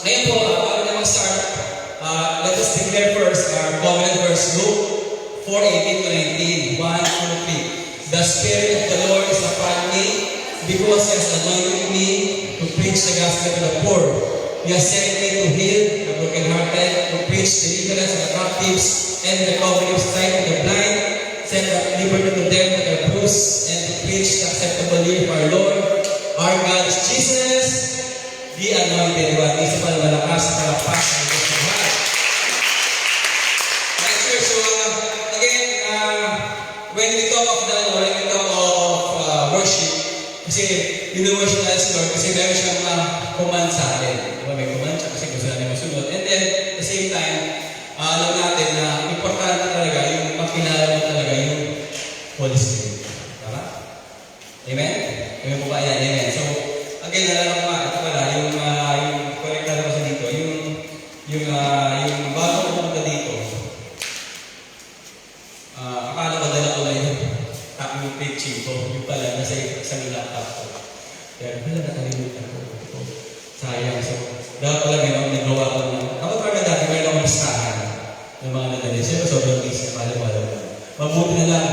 Ngayon po, bago na mag-start, let us declare first our covenant verse, Luke 4:18 to 19. 1, 2, 3. The Spirit of the Lord is upon me, because He has anointed me to preach the gospel to the poor. He has sent me to heal the brokenhearted, to preach deliverance to the captives, and the recovery of sight to the blind, set at liberty to them that are bruised, and to preach the acceptable year of our Lord. Our God is Jesus, the Anointed One. Isa pa na malakas at malakas ng Diyos ng Mahal. My church, so again, when we talk of worship, kasi worship natin si Lord, kasi meron siyang command sa atin. Diba? May command siya kasi gusto natin masunod. And then, at the same time, alam natin na importante talaga yung makilala mo talaga yung Holy Spirit. Tama? Amen? Amen po ba yan? Amen. So, again, nalala ko nga, ito pala, yung correct na kasi dito, yung bago ko pumunta dito, akala ko dala ko na yung preaching ko, yung pala, nasa isang laptop ko. Kaya, wala nakalimutan ko. Sayang. So, dapat pala ngayon, nagawa ko na. Ako talaga dati, mayroon akong listahan ng mga nadali. Siyempre, sobrang busy, pala-pala. Mabuti na lang,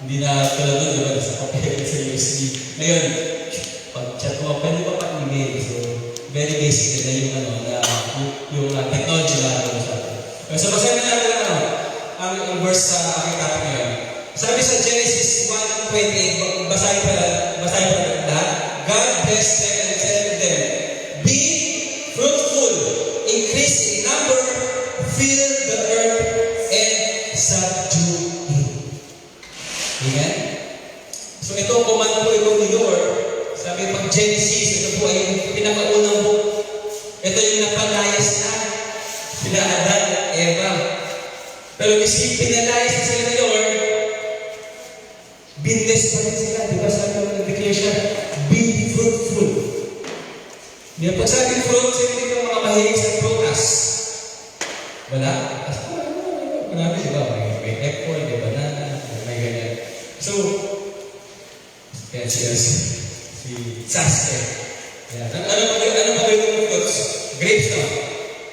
hindi na tulad doon, diba, nasa papel sa USB. Ngayon, pag-chat mo, pwede pa pa-email. So, very basic na yung technology na ito sa atin. So, basahin na natin ang verse sa aking topic ngayon. Sabi sa Genesis 1:28, basahin pa lahat. God blessed them and said to them, be fruitful, increase in number, fill the earth, and subdue it. Amen? So, ito, command po ito ni Lord. Sabi pag Genesis, ito po ay yung pinakaunang book. Ito yung napalayas na sila Adan at Eva. Pero kasi pinalayas na sila ni Lord, binless pa rin sila. Diba sabi ng declaration, be fruitful. Diba pag sabi fruit, sila dito mga mahilig sa prutas. Wala? Marami, diba? May apple, may banana, may ganyan. So, yes. Si Sasuke. Yan. Ano pa yung fruits? Grapes na.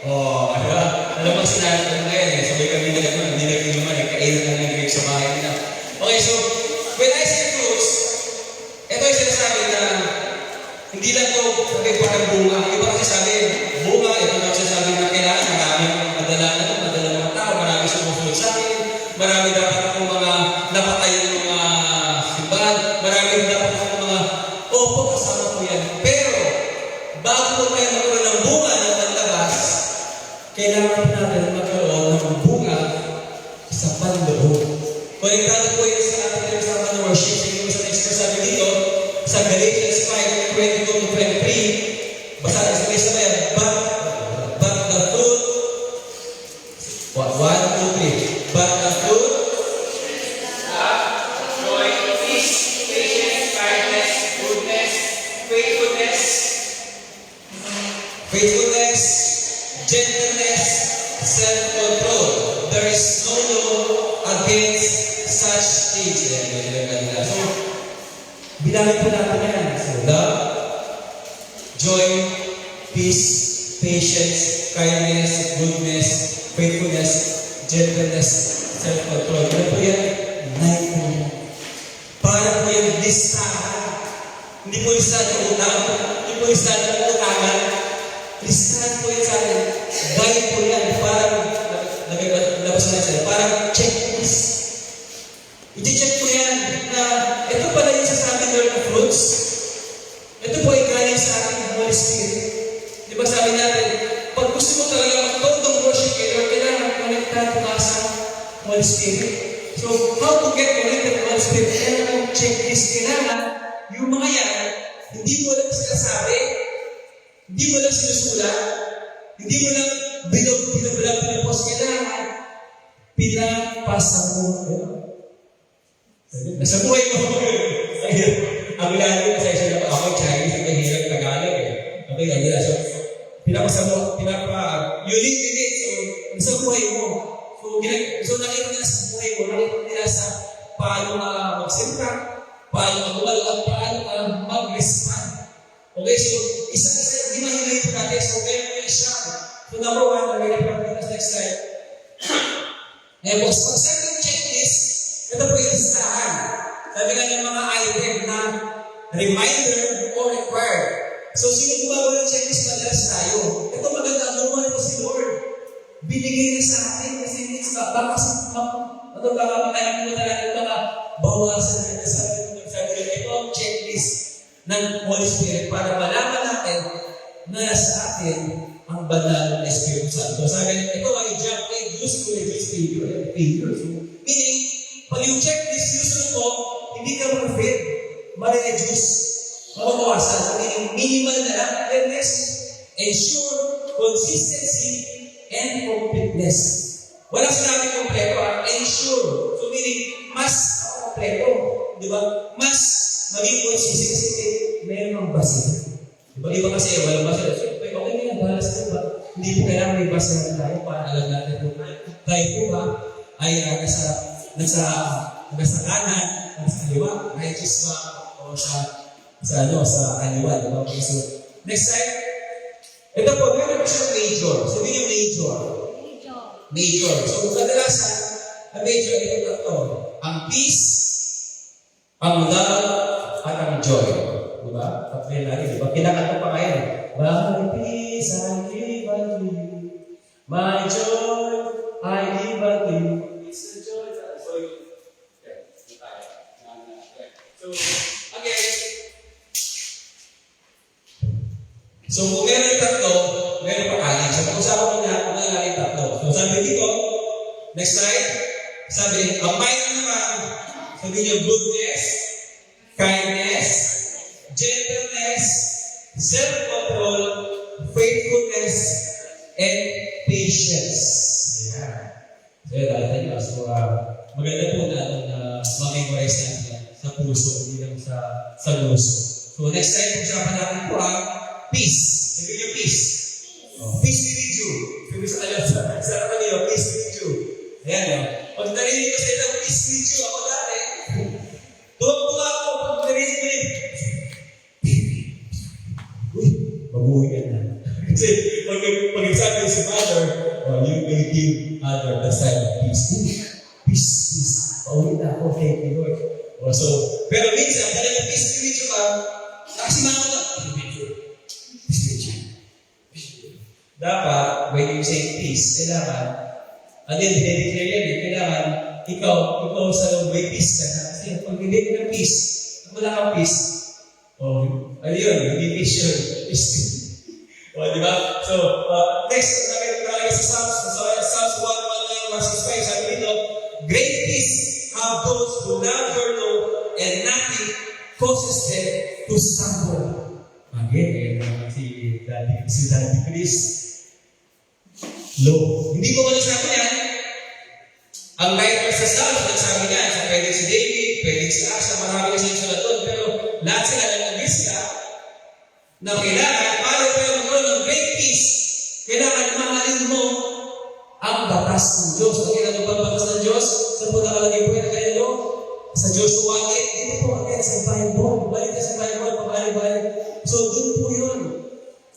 Diba? Alam mo sinabi ko ngayon eh. Sabi kami nila naman, hindi nag-inuman, nagkailan lang ng grapes sa bahay nila. Okay, so, when I say fruits, ito yung sinasabi na hindi lang ito sabi parang bunga. Iba kasi sabi, bunga, ito lang sinasabi na kailangan, maraming madala ng tao, marami sumusunod sa akin, marami dapat akong mga napatay ng mga simbahan, marami dapat akong mga opo, kasama ko yan. Pero, bago po tayo magkaroon ng bunga ng labas, kailangan natin magkaroon ng bunga sa panloob. Konektado po yun sa ating kasama ng worship. Sige mo sa next verse sabi dito, sa Galatians 5:22 to 23, basta sa isa na yan, but the fruit, 1, 2, 3, but the fruit, joy, peace, patience, kindness, goodness, faithfulness, gentleness, self-control. There is no law against such things. So, bilangin po natin yan. So, love, joy, peace, patience, kindness, goodness, faithfulness, gentleness, self-control. Ano po yan? 9 po. Para po yung listahan. Hindi po listahan ng utang. Hindi po listahan ng utangan. Listahan po yun sa atin. Guide po yan. Parang, labas na sila. Parang checklist. I-check po yan na ito pala yung sasabi ng fruits. Ito po ay galing sa ating Holy Spirit. Di ba sabi natin, pag gusto mo talaga magtotong worship kayo, kailangan connectado ka sa Holy Spirit. So, how to get connected to Holy Spirit? Kailangan ang checklist. Kailangan yung mga yan, hindi mo lang sinasabi, hindi mo lang sinusulat, hindi mo lang pinapos. Kailangan pinapasa mo. Nasa buhay mo. Ang lalo na sa isang ako, Chinese, ang kahirap Tagalog eh. Okay, ganyan. So, pinapasa mo, you live with it. So, nasa buhay mo. So nakita nila sa buhay mo, nakita nila sa paano magsimpa, paano magumalo, at paano mag-respond. Okay, so, isa hindi mahimay po natin. So, kaya po yung siya. So, number one, nalagay po natin sa next slide. Ngayon po, sa second checklist, ito po yung listahan. Sabi nga ng mga item na reminder or required. So, sino gumagawa ng checklist? Madalas tayo. Ito maganda, normal po si Lord. Binigay na sa atin kasi next baka bawasan na sabi ito ang checklist ng Holy Spirit para malaman natin na sa atin ang banal na Espiritu Santo. Sabi ito ay jump in, used to reduce failure. So, meaning, pag yung checklist gusto mo, hindi ka ma-fail, ma-reduce, mabawasan. So, meaning, minimal na lang, then next, ensure consistency and completeness. Wala sinabi kompleto, ensure. So, meaning, mas kompleto. Di ba? Mas maging consistent kasi mayroon ang base. Di ba? Iba kasi, walang base. So, okay na yan, bahala sa iba. Hindi po kailangan may base na tayo para alam natin po. Tayo po ba ay nasa kanan, nasa kaliwa, righteous ba, o sa kaliwa. Di ba? Okay, so, next slide. Ito po, meron po siyang major. Sabihin yung major. Major. So, kadalasan, ang major ay ito. Ang peace, ang love, at ang joy. Diba? Pag-play natin, diba? Kinakanta pa kayo. My peace I give unto you. My joy I give unto you. It's the joy that So, again, so kung meron yung tatlo, meron pa kanin. So, pag-usapan mo na kung meron yung tatlo. So, sabi dito, next slide, sabi, ang minor naman, sabi niyo, goodness, kindness, gentleness, self-control, faithfulness, and patience. So, dahil tayo, so, maganda po natin na mamemorize natin sa puso, hindi lang sa luso. So, next time, pag-usapan natin po peace. Sabi niyo, peace. Peace be with you. Sabi sa kanya, sa harapan niyo, peace be with you. Ayan, no? Pag narinig ko sa ilang peace be with you, ako dati, tuwag-tuwa ako pag narinig ko yun. Uy, mabuhay ka na. Kasi, pag nagsabi si Father, you will give other the sign of peace. Peace, peace. Pauwi na ako, thank you, Lord. So, pero minsan, talagang peace be with you ka, nakasimama ka. Dapat, when you say peace, kailangan, and then, dinedeclare yan, kailangan, ikaw sa may peace ka na. Kasi pag hindi ka ng peace, wala kang peace, ano yun, hindi peace yun. Di ba? So, next, nakalagay sa Psalms 119 verses 5, sabi dito, great peace have those who love your law, and nothing causes them to stumble. Again, si Daddy Chris, law. Hindi ko wala sabi yan. Ang writer sa Psalms, nagsabi niya, so pwede si David, pwede si Asa, marami na siya sulat doon, pero lahat sila nag-agree sila na kailangan, para tayo magkaroon ng great peace, kailangan mahalin mo ang batas ng Diyos. Ang kailangan ba ang batas ng Diyos? Saan po nakalagay po yung kaya doon? Sa Joshua 8, dito po again sa Bible. Balik na sa Bible, pabalik-balik. So, doon po yun.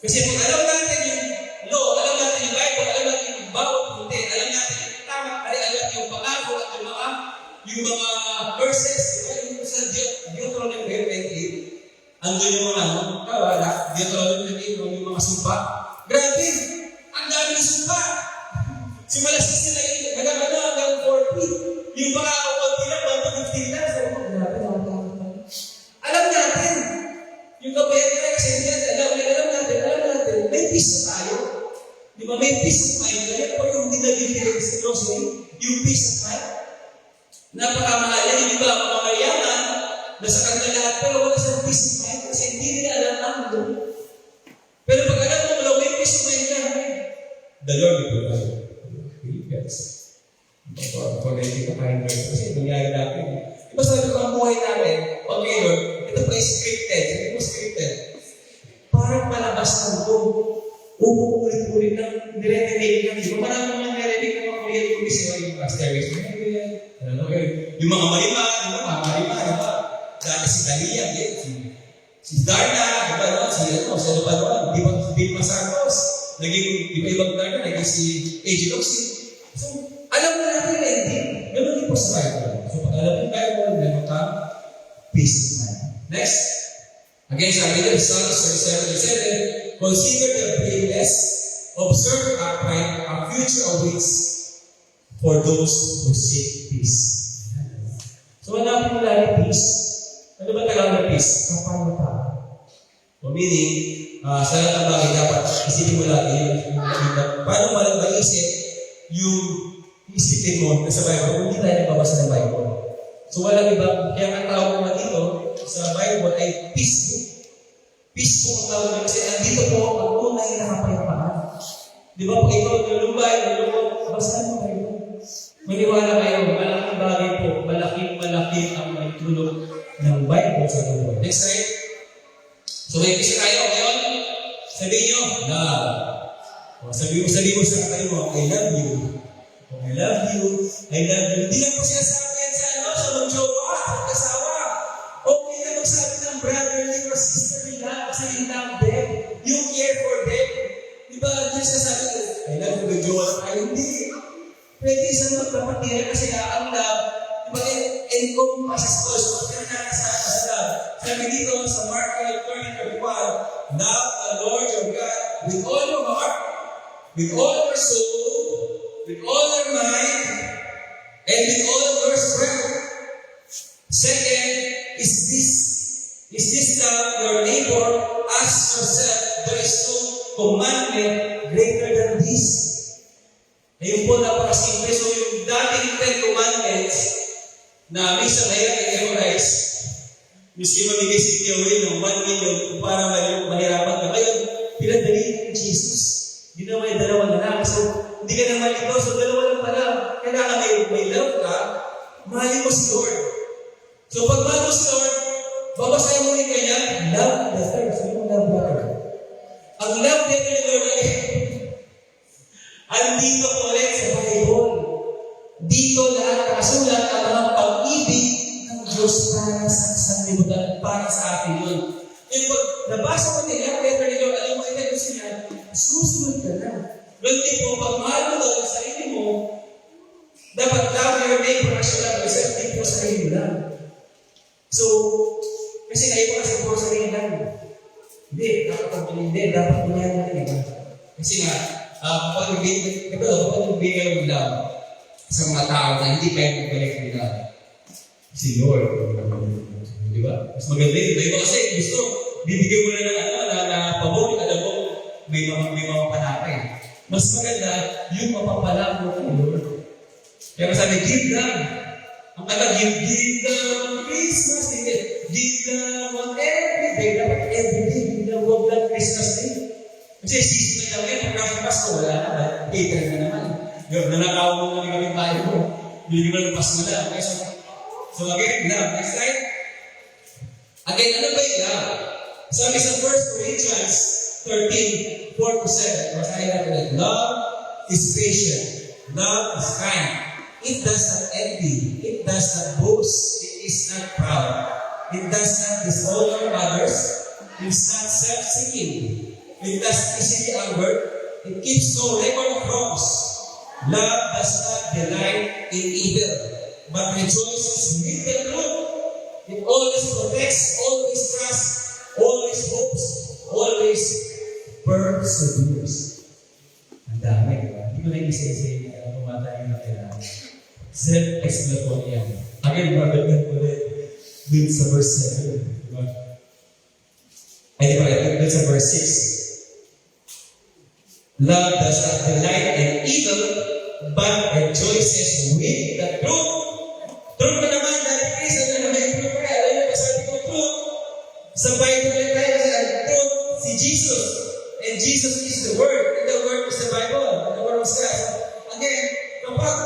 Kasi kung alam natin yung law, alam natin yung Bible, alam natin yung bawat hindi, alam natin yung tama, alam yung pangako at yung mga verses, yung sa Deuteronomy 28, andun yung mga Deuteronomy 28, yung mga sumpa. Grabe! Ang dami ng sumpa! Simula 6 sila yun, hanggang 40. Yung pangako konti lang, 15 lang. Alam natin, yung kabayan na alam natin, may peace na tayo. Di ba? May peace of mind. Kaya po yung dinagigilin sa grocery, yung peace of mind. Napakamahal yan. Hindi ba mga mayaman, nasa kanila lahat, pero wala sa peace of mind kasi hindi nila alam ang doon. Pero pag alam mo, wala may peace of mind ka. The Lord will provide. Yes. Pag hindi ka kain Lord, kasi nangyari natin. Diba sabi ko ang buhay natin, okay Lord, ito pa is scripted. Hindi mo scripted. Parang malabas ng doon. Uulit-ulit ng nire-rename ng iba. Maraming mga nire-rename ng mga kulit-ulit siya yung asteroids. Yung mga malima, diba? Dati si Talia, si Darna, diba? Si ano pa naman, di ba? naging iba-ibang targa, naging si Agent Oxy. So, alam mo natin na hindi. Ganun din po sa Bible. So, pag alam mo Bible, meron ka peace of mind. Next. Again, sabi nila, Psalms 37:7, consider the blameless, observe upright, a future awaits for those who seek peace. So, hanapin mo lagi peace. Ano ba talaga ng peace? Kapayapaan. So, meaning, sa lahat ng bagay dapat isipin mo lagi yung paano mo lang maisip yung isipin mo sa Bible, hindi tayo nagbabasa ng Bible. So, walang iba, kaya ang tawag naman dito sa Bible ay peaceful. Peaceful ang tawag naman kasi andito po ang tunay na kapayapaan. Di ba, pag ikaw nalubay, basahan mo kayo. Maniwala kayo, malaking bagay po, malaki ang may tulog ng Bible sa buhay. Next slide. So, may peace tayo ngayon. Sabihin nyo, love. Sabihin mo sa kayo mo, I love you. I love you. I love you. Hindi lang po siya sa akin sa mag-jowa, sa kasawa. Okay na magsabi ng brotherly or sisterly love kasi you love them. You care for them. Diba, diyan siya sabi, I love you, mag-jowa na tayo. Hindi. Pwede isang magkapatira kasi ang love, diba, encompass as cause, pagkakasama sa love. Sabi dito sa Mark 12:31, love the Lord your God with all your heart, with all your soul, with all your mind, and with all your strength. Second, is this love your neighbor? Ask yourself, there is no commandment greater than this. Ayun po, napakasimple. So yung dating 10 commandments na minsan mahirap i-memorize, miski mamigay si Kuya Will ng 1 million para mahirapan ka. Ngayon, pinadali ni Jesus. Hindi na may dalawa na lang. So, hindi ka na malito. So, dalawa lang pala. Kailangan may love ka, mahalin mo si Lord. So, pag mahal mo si Lord, babasahin mo rin kanya, love the first. Yung love water. Ang love din ni Lord ay, andito po ulit sa Bible. Dito lahat nakasulat ang mga pag-ibig ng Diyos para sa sanlibutan, para sa atin yun. Yung pag nabasa mo nila, letter ni Lord, alam mo, ito yung siya, susunod ka na. Hindi po, pag mahal mo daw sa sarili mo, dapat love your neighbor as you love yourself, hindi po sa sarili lang. So, kasi kayo po kasi po sa sarili lang. Hindi, dapat punyahan natin iba. Kasi nga, kapag nagbigay ng love sa mga tao na hindi kayo magbalik ng love, si Lord, di ba? Mas maganda yun. Iba kasi gusto, bibigyan mo na na pabor, alam mo, may mga panapay. Mas maganda yung mapapala mo kay Lord. Kaya sabi, give them. Ang kata, give them Christmas Day. Give them on every day. Dapat every day, give them on that Christmas Day. Kasi season na kami, pag Pasko, wala na. Catering na naman. Yung nanakaw mo na kami tayo mo. Hindi mo lang Pasko na. Okay, so again, love. Next slide. Again, ano ba yung love? Sabi sa 1 Corinthians 13:4-7. Masahin natin ulit. Love is patient. Love is kind. It does not envy. It does not boast. It is not proud. It does not dishonor others. It is not self-seeking. It does not easily angered. It keeps no record of wrongs. Love does not delight in evil, but rejoices with the truth. It always protects, always trusts, always hopes, always perseveres. Ang dami, di ba? Hindi ko na isa-isa yung kumatayin na kailangan. Self-explanatory yan. Again, babalikan ko rin dun sa verse 7. Di ba? Ay, di ba? Dun sa verse 6. Love does not delight in evil, but rejoices with the truth. Truth na naman, dahil Chris, ano na may truth ka? Alam niyo, sabi ko truth. Sa Bible ulit tayo, truth, si Jesus. And Jesus is the Word. And the Word is the Bible. And the Word was Christ. Again, kapag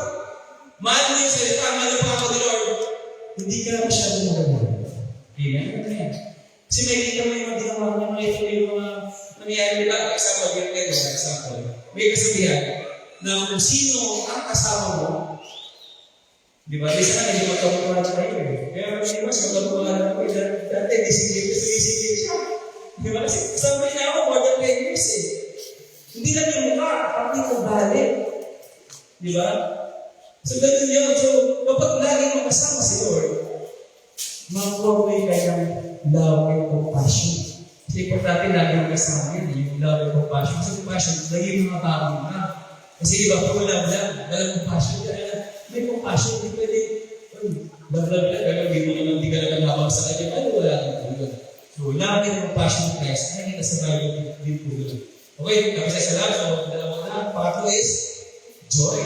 mahal mo yung salita, mahal mo ako ni Lord, hindi ka masyado maganda. Amen? Kasi may kita mo yung ginawa niya, makita mo yung mga nangyayari nila. Example, may kasabihan na kung sino ang kasama mo, di ba? Isa na, hindi magkamukuhan sa kayo eh. Kaya hindi mas magkamukuhan ako. Dati, sumisigil siya. Di ba? Kasi kasama niya ako more than 10 years eh. Hindi lang yung mukha, pati yung ugali. Di ba? So, ganun yun. So, kapag lagi mo kasama si Lord, makuha mo yung kanyang love and compassion. Kasi importante lagi mo kasama yun, yung love and compassion. Kasi compassion, lagi yung mga tao na. Kasi iba, puro love lang, walang compassion. Kaya may compassion, hindi pwede, love lang, hindi ka naman habang sa kanya, ano wala kang tulog. So, lagi ng compassion ng Christ, ay kita sa bayo din tulog. Okay, tapos sa salam, so, dalawang na, pangatlo is, joy.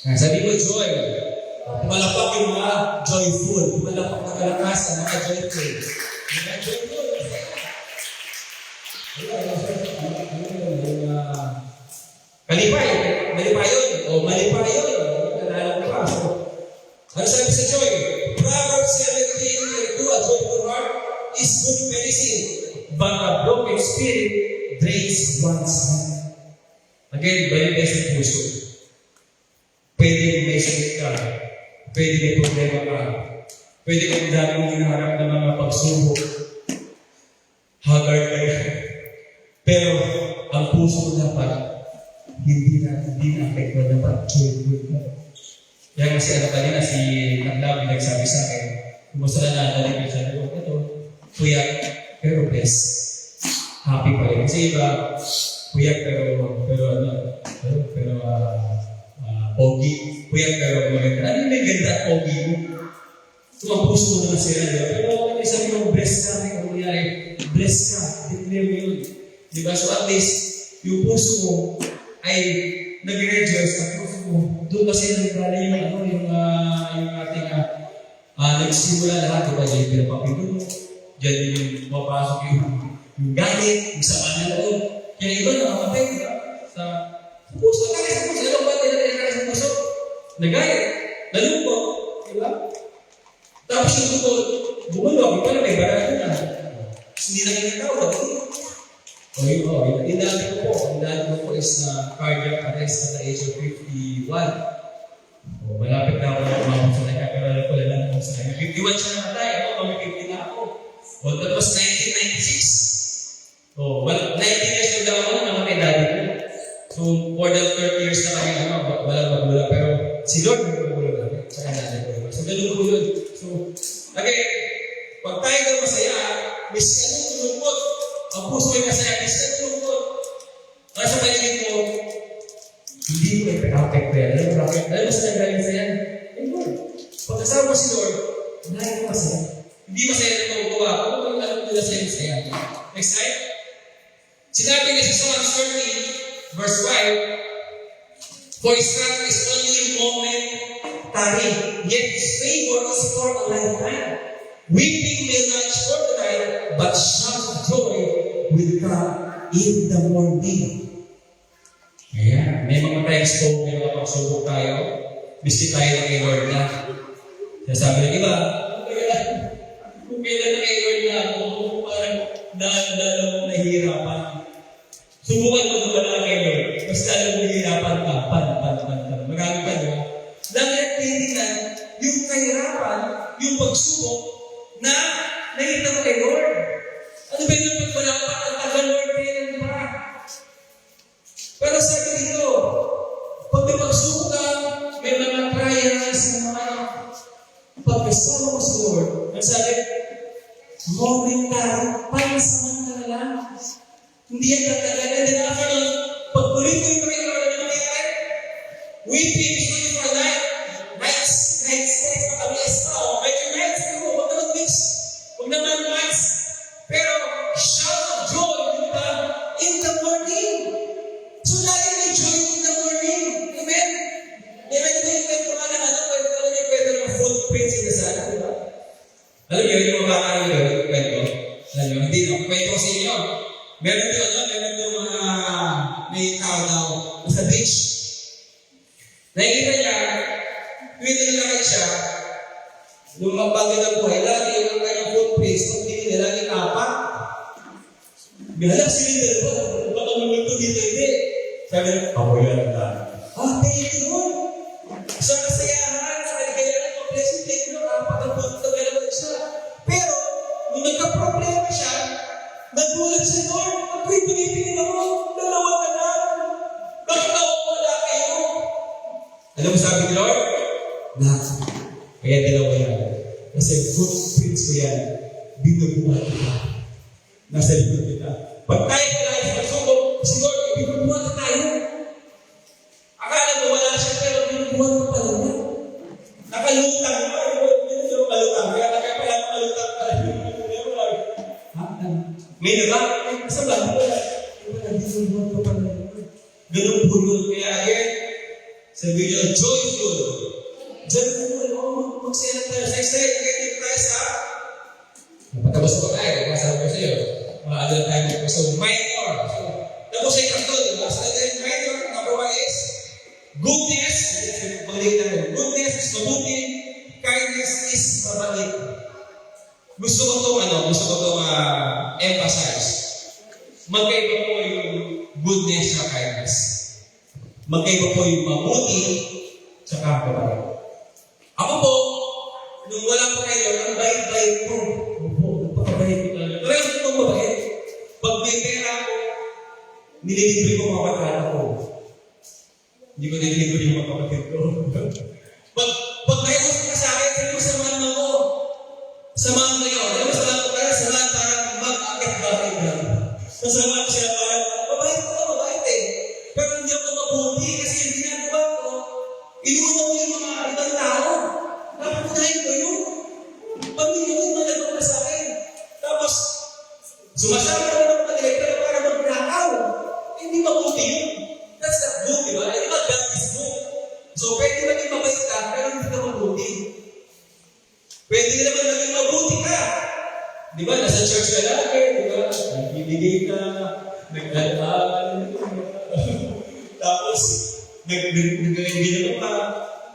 Sabi ko, joy. Pumalapak yung mga joyful. Pumalapak na kalakasan, mga joyful. Mga joyful. Malipay. Malipay yun. O malipay yun. Nalala ko pa. Ano sabi sa joy? Proverbs 17:32, a joyful heart is good medicine, but a broken spirit drains one's heart. Again, balik sa puso. Pwede may sakit ka. Pwede may problema ka. Pwede kang daming hinaharap ng mga pagsubok. Haggard ka yan. Pero, ang puso mo dapat, hindi na affect dapat joyful ka. Kaya kasi kanina si Naglabi nagsabi sa akin, kumusta na nanalig yung sabi ko, ito, kuya, pero blessed. Happy pa rin. Kasi iba, kuya, pero pogi. Kuya, pero maganda. Ano yung may ganda at pogi mo? So, ang puso mo naman sila, diba? Pero may sabi mo, blessed ka. May kumayari, blessed ka. Declare mo yun. Diba? So, at least, yung puso mo ay nag-rejoice at puso mo. Doon kasi nagkala yung ating nagsimula lahat. Diba? Diyan yung papilun mo. Diyan yung mapasok yung galit, yung sama na loob. Kaya iba nakakapay, diba? Sa puso, sa puso. Ano ba tinatay sa puso? Nagayat, nalungkot, diba? Tapos yung tungkol, bumulog, ito na may barado na. Hindi na yung tao, yung dati ko po is na cardiac arrest at the age of 51. Malapit na ako na umabot sa kanya, pero alam ko lang ako sa kanya. 51 siya namatay, ako, 50 na ako. That was 1996. 19 years old ako na namatay dati ko. So, more than 30 years na kami, walang magulang, pero si Lord may magulang namin. Sa kanila ko. So, ganun po yun. So, okay, pag tayo daw masaya, miss ka nung tulungkot. Ang puso ay masaya, miss ka nung tulungkot. Kaya sa paligid mo, hindi mo may perfect prayer. Alam mo sa nagaling sa yan? Ay, Lord. Pag kasama si Lord, dahil mo masaya. Hindi masaya na mautuwa. Kung ano alam nila sa'yo masaya. Next slide. Sinabi niya sa Psalms 30, verse 5, for his wrath is only a momentary, yet his favor is for a lifetime. Weeping may last for the night, but shouts of joy will come in the morning. Ayan, may mga times po, may mga pagsubok tayo, bisti tayo ng kay Lord na. Kaya sabi ng iba, kung kailan na kay Lord na ako, parang dahil nahihirapan. Subukan mo naman na kay Lord. Mas lalong nahihirapan ka. Marami pa, di ba? Dahil tinitingnan yung kahirapan, yung pagsubok na nakita mo kay Lord. Ano ba yung pagpalapan ang taga-Lord kailan, di ba? Pero sabi dito, pag may pagsubok ka, may mga trials, mga pagkasama mo sa Lord, ang sabi, momentary, pansamantala lang. Hindi yan tatagalan. And then after nun, pagpulit ko yung prayer, ano naman nangyayari? Weeping is only for night. Nights, makabias ka. May your nights, pero huwag naman mix. Huwag naman months. Pero, shout of joy, di ba? In the morning. So, lagi may joy in the morning. Amen? Amen, ito yung kwento ka na, yung kwento ng footprints in the sun, di ba? Alam niyo, yung mga kakaayon yung kwento. Alam niyo, hindi na. Kwento ko sa inyo. Meron yung may tao daw sa beach. Nakikita niya, tuwing nilakad siya, nung magbago ng buhay, lagi yung kanyang footprints, kung hindi niya, lagi kapat. Bihala, silinda ba? Baka mamunto dito, hindi. Sabi niya, ako yan ang dami. Thank you, Lord. Sa kasayahan, sa kaligayahan, blessing, thank you, Lord. Apat ang punto, galaw siya. Pero, nung nagka-problema siya, nagulat si Lord, ako'y pinipinin ako, dalawa na Alam mo sabi ni Lord? Lahat. Kaya dalawa yan. Kasi footprints ko yan. Binubuhat kita. Nasa likod kita. Pag tayo kailangan sa pagsubok, si Lord, binubuhat na tayo. Akala mo wala siya, pero binubuhat ka pala niya. Nakalutang ka. Nakalutang. Kaya pala nakalutang ka. May naman. Sa ba? Binubuhat ka pala niya. Ganun po yun. Kaya again, sabi niyo, joyful. Joyful. Magsaya tayo sa excited. Kaya dito tayo sa napatapos ko tayo. Masabi ko sa iyo. Maadala tayo dito. So, minor. So, tapos ay kakto. Diba? So, minor. Number 1 is goodness. Goodness is mabuti. Kindness is mabait. Gusto ko itong emphasize. Magkaiba po yung goodness sa kindness. Magkaiba po yung mabuti sa mabait. Ako po, nung wala po kayo, ang bait-bait ko. Opo, napakabait ko talaga. Try ko itong mabait. Pag may pera ako, nililibre ko mga pagkala ko. Hindi ko nililibre yung mga kapatid ko. Pag kayo ka sa akin, sabi ko samahan mo ko. Samahan mo kayo. Alam mo, samahan ko kayo. Samahan parang mag-akit-bakit lang. Sasamahan ko sila parang, mabait eh. Pero hindi ako mabuti kasi yung ginagawa ko, inuuna mo yung mga ibang tao. Napapunahin ko yun. Pamilya ko yung nalagay na sa akin. Tapos, sumasama ko ng mali, pero para magnakaw. Hindi mabuti yun. That's not good, di ba? Hindi ba God is good? So, pwede maging mabait ka, pero hindi ka mabuti. Pwede naman maging mabuti ka. Di ba? Nasa church ka lagi, di ba? Nagbibigay ka, nagdadaan, tapos, nag-ginawa ka.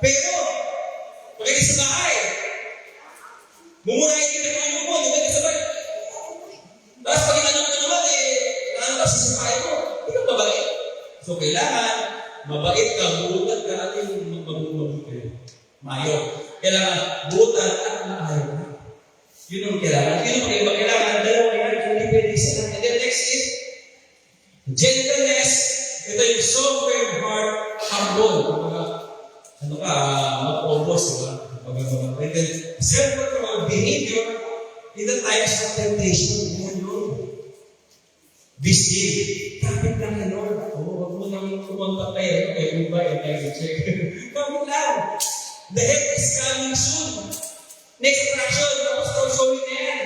Pero, pagkakit sa bahay, mumurahin kita kung ano mo, di ba? Kasabay. Tapos, pag inanong ka naman, naano ka sa bahay mo, hindi ka mabait. So, kailangan, mabait ka, buutan ka natin yung mabuti. Mayo. Kailangan, buutan at maayo ka. Yun ang kailangan. Yun ang kailangan. Kailangan, dalawa yan, hindi pwede isa. And then next is, gentleness. Ito yung soft and heart, humble. Mag-obos, diba? And then, self-control, behavior, in the times of temptation, be still. Kapit lang yan, Lord. Huwag mo nang kumontak tayo. Okay, goodbye, and I will check. Kapit lang. The help is coming soon. Next attraction, tapos ko showing na yan.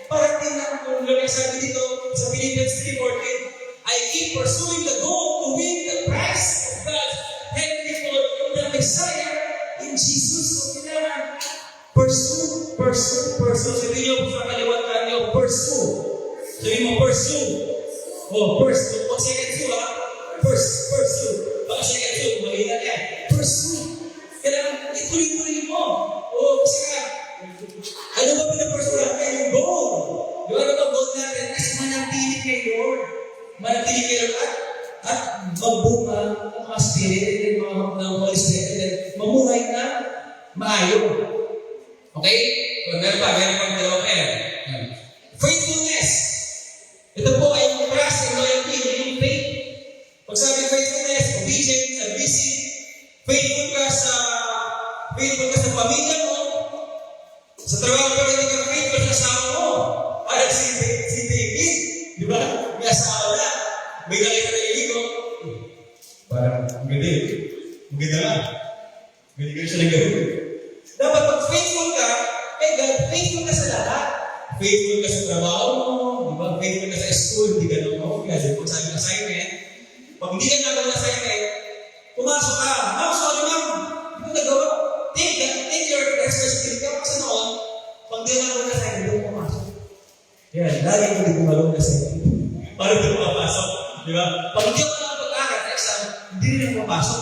Parang tingnan kung lang sabi dito sa Philippians 3:14, I keep pursuing the goal to win the prize of God's heavenly call from the Messiah in Jesus. So, kailangan, pursue. Sabi niyo sa kaliwatan niyo, pursue. Sabi mo, pursue. Pursue. Huwag second two, ha? Pursue. Baka second two, mahina yan. Pursue. Kailangan, ituloy-tuloy mo. Kasi ka, ano ba pinapursue natin? Yung goal. Yung ano ba goal natin? Kasi manatili kay Lord. Manatili kay Lord at magbunga ang mga spirit ng Holy Spirit and mamuhay na maayo. Okay? Meron pa dalawa pa yan. Faithfulness. Ito po ay yung trust and loyalty, yung faith. Pag sabi faithfulness, obedience, busy, faithful ka sa pamilya mo, sa trabaho ka rin ka faithful sa asawa mo. Parang si David, di ba? May asawa na, may galing na naliligo. Parang, ang ganda yun. Ang ganda lang. Ganda siya ng gawin. Dapat pag faithful ka, God, faithful ka sa lahat. Faithful ka sa trabaho mo, di ba? Faithful ka sa school, hindi ka naman ako. Kasi kung sabi ng assignment, pag hindi ka nagawa ng assignment, pumasok ka. Ma'am, sorry ma'am. Hindi ko nagawa. Take your responsibility ka. Kasi noon, pag di nagawa ng assignment, hindi ko pumasok. Yan, lagi ko hindi gumagawa ng assignment. Parang hindi ko papasok. Di ba? Pag hindi ako nakapag-aral sa exam, hindi rin ako papasok.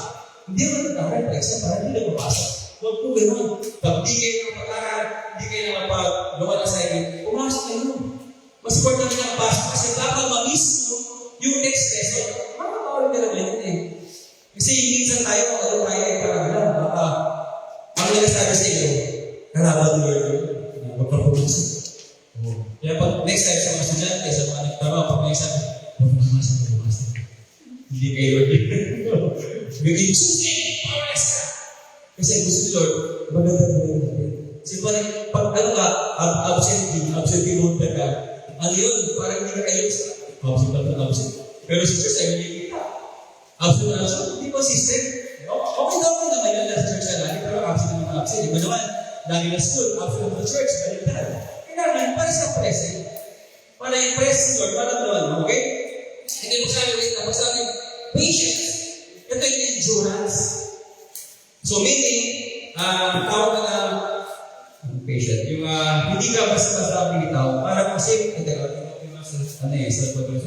Hindi ako nakapag-aral sa exam, parang hindi ako papasok. Huwag po gano'n. Pag di kayo nakapag-aral, hindi kayo nakapag-gawa ng assignment, pumasok kayo. Mas important na nakapasok kasi baka ma-miss mo yung next lesson. Makakawal ka naman yun eh. Kasi minsan tayo, parang alam, baka ang nagsasabi sa iyo, kalaban mo yun, magpapulis. Kaya pag next time sa mga estudyante, sa mga nagtrabaho, pag may sabi, hindi kayo yun. Bigay yung Tuesday, powers ka. Kasi gusto ni Lord, maganda mo yung natin. Kasi parang, pag ano ka, absentee mode ka, ano yun, parang hindi ka kayo sa absent. Pero si Church ay hindi kita. Absent, hindi consistent. Okay naman yun, nasa church ka lagi, pero absent. Iba naman, lagi na school, absent ng church, baliktad. Kailangan, para sa present. Para yung present, Lord, para naman, okay? Hindi mo sabi, patience. Ito yung endurance. So meaning, tawag na patient. Yung hindi ka basta-basta bitaw, para kasi, so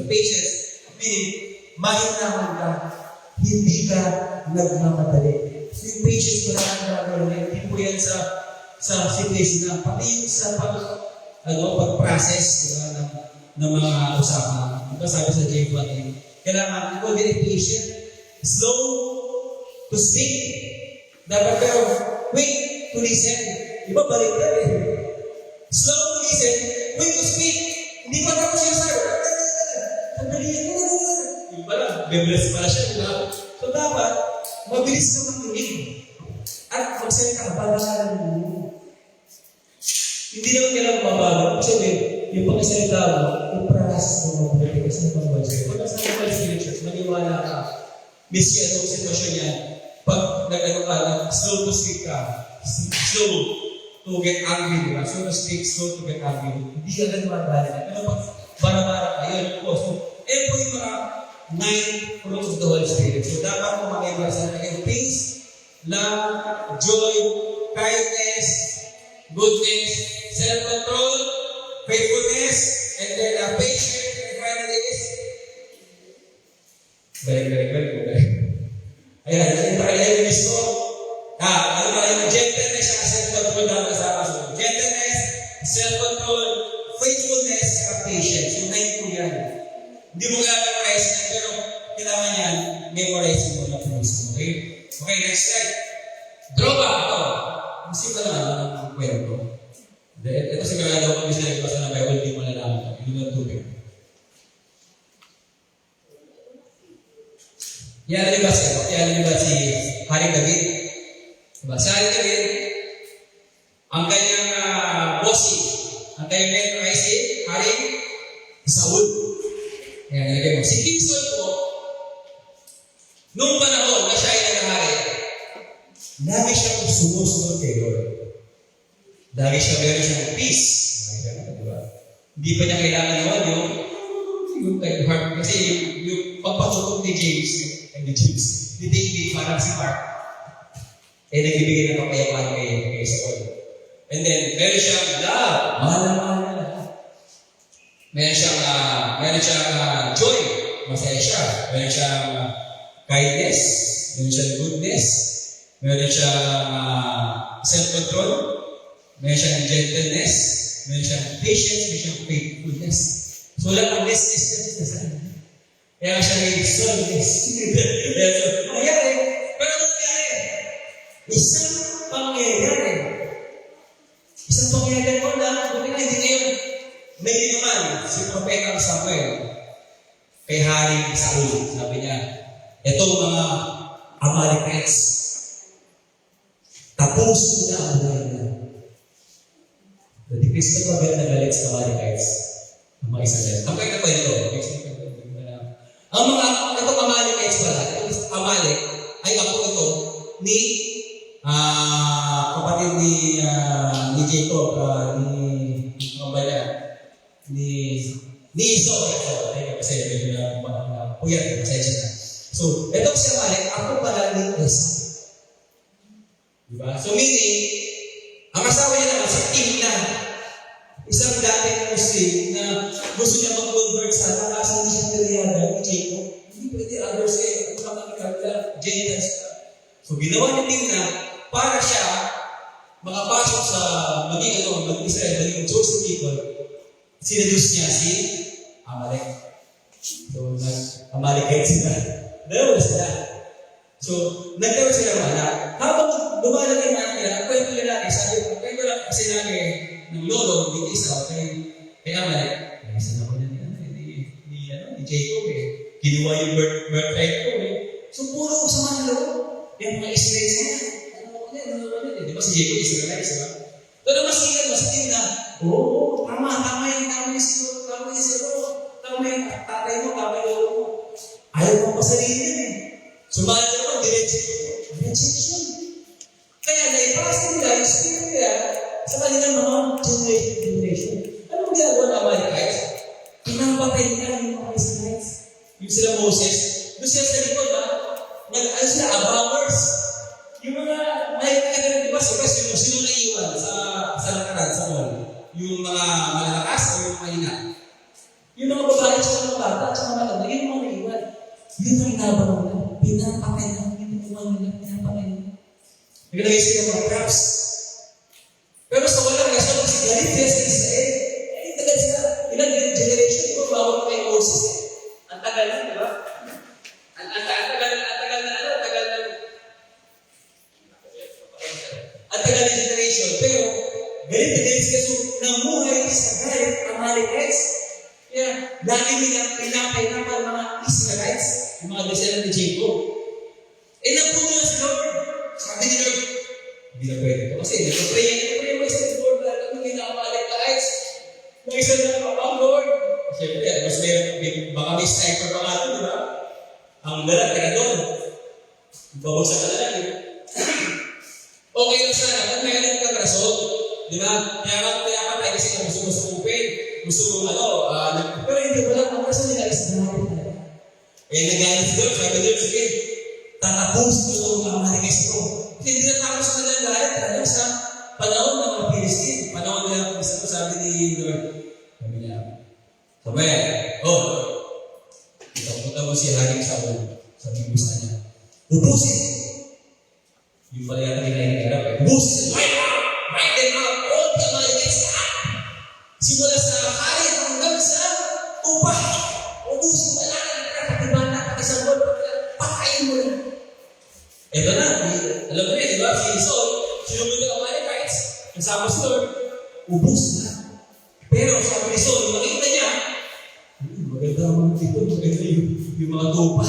patience, meaning, mahinaman ka, hindi ka nagmamadali. So yung patience ko lang hindi po yan sa situation na, pati yung sa pag-process ng mga usapan. Diba sabi sa J1, kailangan ikaw din patient, slow to speak, dapat pero quick to listen. Diba balik na rin? Slow to listen, quick to speak. Hindi pa tapos yung sabi. Sandali yan. Yung pala, bebless pala siya. Diba? So dapat, mabilis ka makinig. At magsalita ka, babasaran mo. Hindi naman kailangan mabagal. Kasi yung pagkasalita mo, yung process mo mabuti kasi ng pagbabalsin. Pag nasa pagbabalsin church, maniwala ka. Miski anong sitwasyon yan. Pag nag-ano ka, slow to speak ka, slow to get angry, diba? Slow to speak, slow to get angry. Hindi ka agad mamadali na. Pero pag bara-bara ka, yun po. So, po yung mga 9 fruits of the Holy Spirit. So, dapat mo makibasan na kayo peace, love, joy, kindness, goodness, self-control, faithfulness, and then patience, and finally is very. Ayan, yung tayo gusto. Ano ba yung gentleness at self-control na kasama sa gentleness, self-control, faithfulness, at patience. Yung 9 po yan. Hindi mo memorize yan, pero kailangan yan, memorize mo na po gusto. Okay? Okay, next slide. Drawback. Ito. Gusto ka lang ang kwento. Ito sigurado kung gusto na ibasa ng Bible, hindi mo nalaman. Hindi mo tubig. Yan ba si Haring David? Diba? Si Haring David, ang kanyang bossy, ang kanyang mentor ay si Haring Saul. Ayan, nilagay mo. Si King Saul po, noong panahon na siya ay nag-ahari, lagi siyang sumusunod kay Lord. Lagi siya meron siyang peace. Diba? Hindi pa niya kailangan naman yung heart. Kasi yung pagpatutok ni David, parang si Mark, nagbibigay ng kapayapaan kay Saul. And then, meron siyang love, mahal na lahat. Meron siyang joy, masaya siya. Meron siyang kindness, meron siyang goodness, meron siyang self-control, meron siyang gentleness, meron siyang patience, meron siyang faithfulness. So, lang ang less is kasi kaya siya may solveness. Nangyari. Pero ano nangyari? Isang pangyayari ko na, buti na hindi ngayon. May naman si Propeta Samuel kay Haring Saul. Sabi niya, ito mga Amalekites, tapos mo na ang buhay na. Dati Kristo pa galit na galit sa Amalekites. Ang mga Israel. Ang kaya pa ito. Ang mga, itong Amalekites pala, itong Amalek, ay ako ito ni kapatid ni Jacob, ni Esau. Kasi medyo na puyat, pasensya na. So, itong si Amalek, ako pala ni Esau. Diba? So, meaning, ang asawa niya naman, si Timna, isang dating Muslim na gusto niya mag-convert sa kasi hindi siya niliyaga ni Jacob. Hindi pwede others kayo. Kung makakikagda, Gentiles ka. So, ginawa ni Timna para siya makapasok sa maging Israel, maging chosen people. Sinadus niya si Amalek. So, Amalekite sila. Dalawa sila. So, nagkaroon sila ng anak. Habang lumalaki na nila, kwento nila, kwento lang kasi namin ng lolo, ni Esau, kay Amalek. Nasa na ko na ni Jacob Ginawa yung birthright ko So, puro sa mga loob. Yung mga Israel niya. Diba si Jacob, Israelites, diba? Pero mas tingin na, oo, tama yung siguro, tama yung tatay mo, tama yung lolo mo. Ayaw mo pa sarili yan eh. Sumali naman, rejection. Kaya naipasa nila, yung spirit nila, sa kanilang mga generation. Anong ginagawa ng Amalekites? Pinapatay nila yung mga Israelites. Yung sila Moses, doon sila sa likod, ano sila, abangers. Yung mga, di ba, sino naiiwan sa lakaran, sa mall? Yung mga malalakas o yung mahina? Yung mga babae, sa mga bata, sa mga matanda, yung mga naiiwan. Yun ang inabang nila. Pinapatay na, pinapatay nila. Naglagay sila mga traps. Pero sa walang rason, kasi galit sila sa Israel. Tagal sila, ilang generation, di ba, bawal kay Moses. Ang tagal na, di ba? Ang tagal na generation. Pero, galit na galit sila. So, namuhay sa galit ang Amalekites. Kaya, lagi nilang pinapahirapan mga Israelites, yung mga descendant ni Jacob. Napuno na si Lord. Sabi ni Lord, hindi na pwede ito. Kasi, nagpapray mo sa Lord, lahat ng mga Amalekites. Naisa na kapang Lord. Siyempre, mas baka may sniper pa nga ito, di ba? Ang dalag, kaya doon. Babagsak ka na lang, di ba? Okay lang sana, kung mayroon kang rason, di ba? Kaya tayo kasi gusto mo sa open, gusto mo pero hindi mo lang, ang rason nila is dahil talaga. Nagalit doon, sabi doon, sige, tatapos ko ito ang Amalekites ito. Kasi hindi natapos na lang dahil talaga sa panahon ng mga Philistine. Panahon nila, sabi ni Lord, sabi niya, itapunta mo si Haring Saul. Sabi ko sa kanya, ubusin! Yung pala yata nila ubusin! Right them out! All the Amalekites lahat! Simula sa hari hanggang sa tupa! Ubusin mo lang! Pati bata, pati sabon, pakain mo lang! Ito na, alam mo di ba? Si Saul, sinunod ang Amalekites, kasama si Lord, ubus na. Pero sabi ni Saul, makita niya, maganda ang mga tipo, maganda yung mga tupa.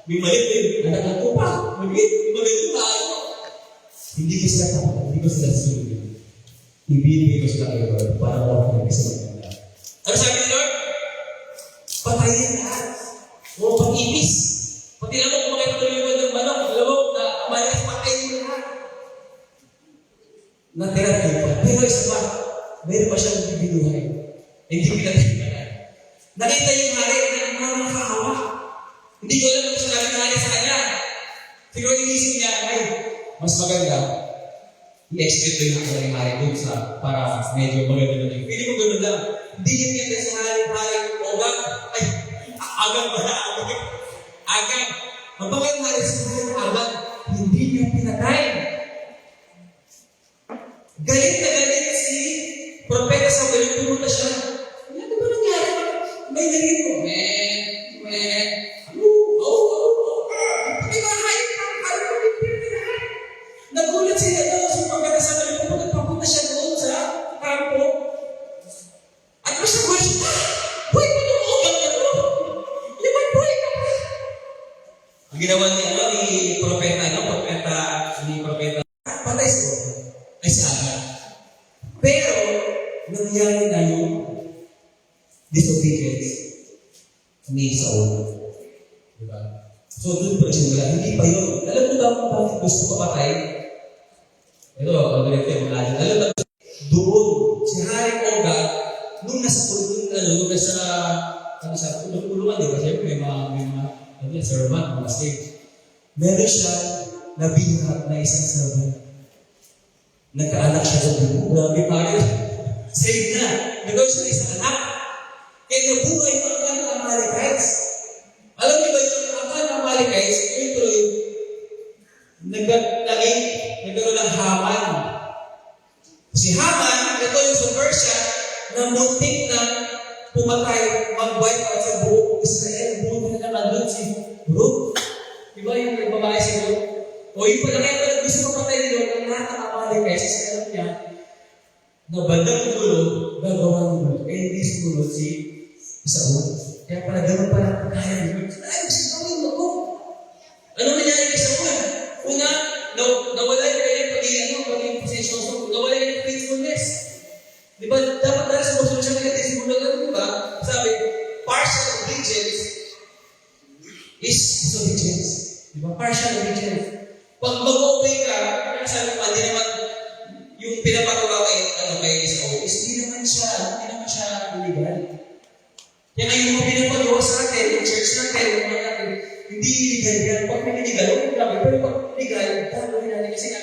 May malit anak ng tupa. Yung maganda tayo. Hindi ko sila sunod. Ibibigay ko sila kayo, Lord, para ako kasi maganda. Ano sabi ni Lord? Patayin lahat. O pag-ibis. Pati naman kung makipatuloy ng manok, lamok na Amalekites, patayin mo lahat. Natira tupa. Pero isa pa, mayroon pa siyang binuhay. Hindi pinatay. Nakita yung hari na nakakahawa. Hindi ko alam kung sinabi ng hari sa kanya. Siguro inisip niya, mas maganda. I-expect ko yung hari doon para medyo maganda na yung. Pili mo gano'n lang. Hindi yung kaya sa hari, ogang, agang ba na? Agang. Mabaka yung hari sa hari, agang, hindi niya pinatay. Galit na galit si propeta Samuel, pumunta siya. Ano ba nangyari? May galit mo. Nagulat sila doon sa propeta Samuel, pumunta siya doon sa kampo. At mas nagulat siya, buhay mo yung ugang na ito. Liman buhay ka pa. Ang ginawa ni propeta, patay sa ay sa akin. Pero, nangyari na yung disobedience ni Saul. Diba? So, doon pa siya hindi pa yun. Alam mo ba kung bakit gusto ko patay? Ito, ang ganito yung mga alam mo, doon, si Haring Oga, nung nasa kulungan, di ba? Siyempre, may mga servant, mga slave. Meron siya nabihag na isang servant. Nagkaanak siya sa bubo. Grabe pare. Save na. Nagawin siya isang anak. Kaya nabuhay ang akal ng Amalekites. Alam niyo ba yung akal ng Amalekites? Tuloy. Nagkaroon ng Haman. Si Haman, ito yung sa Persia, na muntik na pumatay, mag-wipe out sa buong Israel. Buong na naman si Ruth. Diba yung babae si Ruth? O yung pala kaya gusto mapatay ni Lord ang lahat ng Amalekites kasi alam niya na bandang gulo, gagawa ng gulo. Hindi sumunod si Saul. Kaya pala ganun pala kaya ni Lord. Ay, gusto gawin mo ko. Ano nangyari kay Saul? Una, nawala yung kaya pagiging Di ba, dapat dahil sa musunod siya ng testimonyo, di ba? Sabi, partial obedience is disobedience. Di ba? Partial obedience. Pag mag-obey ka, sabi pa, hindi naman, yung pinapagawa kay Saul, hindi naman siya illegal. Kaya ngayon yung pinapagawa sa atin, yung church natin, yung mga natin, hindi illegal yan. Pag may illegal, okay lang. Pero pag legal, gagawin natin kasi nga,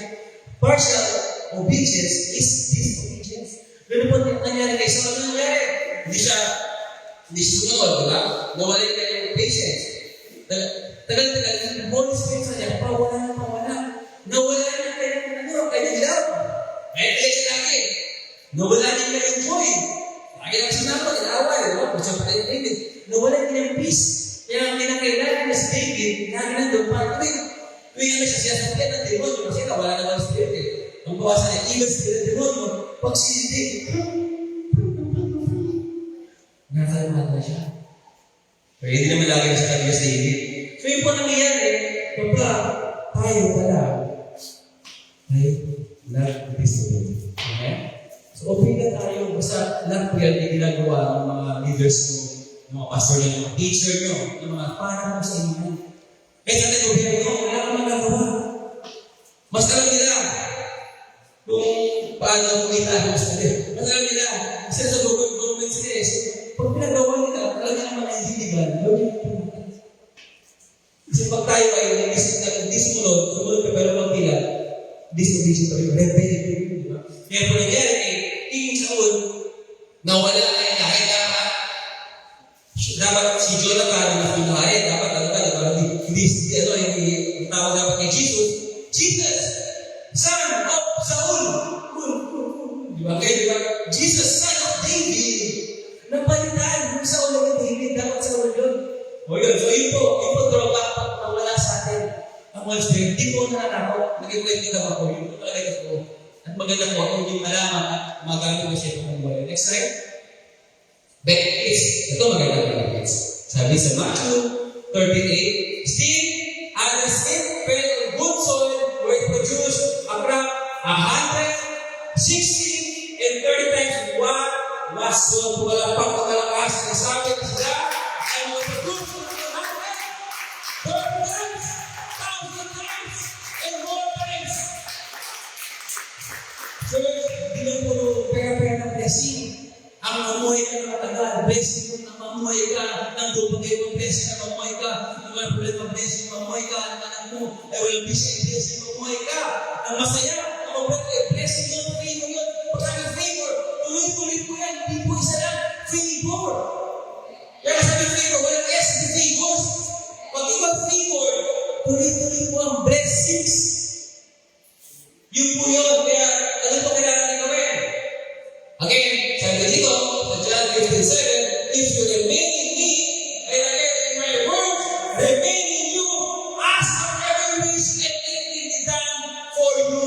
partial obedience is disobedience. Ganun po nangyari kay Saul. Ano nangyari? Hindi siya sumunod, di ba? Nawalay ka yung patience. Tagal-tagal, yung Holy Spirit sa niya, pawala. Nawala na kanyang ilaw. Ngayon ulit siya lagi. Nawala niya kanyang joy. Lagi lang sinapag, inaaway, di ba? Gusto pa kayo David. Nawala niya yung peace. Kaya ang kinakailangan niya si David, lagi nandun para tuwing ano siya sasakyan ng demonyo, kasi wala naman ang spirit eh. Ang bawasan niya, evil spirit ng demonyo, pag si David, nakalmat na siya. Kaya hindi naman lagi na sa kanya si David. So yun po nangyayari, kapag tayo pala ay nag-disobey. Okay? So obey na tayo, basta lahat po yan ay ginagawa ng mga leaders nyo, ng mga pastor nyo, ng mga teacher nyo, ng mga para mo sa inyo. Kaya sa atin, obey nyo, wala kang magagawa. Mas alam nila kung paano kumita ang mas alam. Mas alam nila, isa sa government sila eh. So, pag pinagawa nila, talaga naman ay illegal. Kasi pag tayo ay sumunod ka pero pag nila, disobedience pa rin, rebellion, di ba? Kaya po nangyari kay King Saul, nawala ay lahat dapat si Jonathan na pinahain, dapat hindi tawag dapat kay Jesus, son of Saul. Di ba? Kaya di ba? Jesus, son of David. Napalitan yung Saul ng David, dapat Saul yun. O yun, so yun po drawback pag nawala sa atin ang Holy Spirit. Hindi po nananakot, nag-iwait ka ako, yun po talaga ito. At maganda po kung yung malaman at magamit mo siya kung buhay. Next slide. Benefits. Ito maganda benefits. Sabi sa Matthew 38, still, as the seed fell on good soil, where it produced a crop 100, 60, and 30 times what was sown. Walang pagkakalakas na sabi na sila, ay mag-produce 100, 30 times, 1,000 times, and more times. So, hindi lang po pera-pera ng blessing. Ang mamuhay ka ng matagal, blessing mo na mamuhay ka ng dupagay mo, blessing na mamuhay ka ng walang problema, blessing mamuhay ka ng anak mo, ay walang blessing mamuhay ka ang masaya, ang mabuhay, blessing yun, favor yun, pagkakang favor, tuloy-tuloy po yan, hindi po isa lang, favor. Kaya sabi favor, walang S, the favors. Pag ibang favor, tuloy-tuloy po ang blessings. Yun po yun, kaya ano po kailangan na gawin? Again, sabi dito, sa John 15:7, if you remain in me, and again in my words, remain in you, ask whatever you wish, and it will be done for you.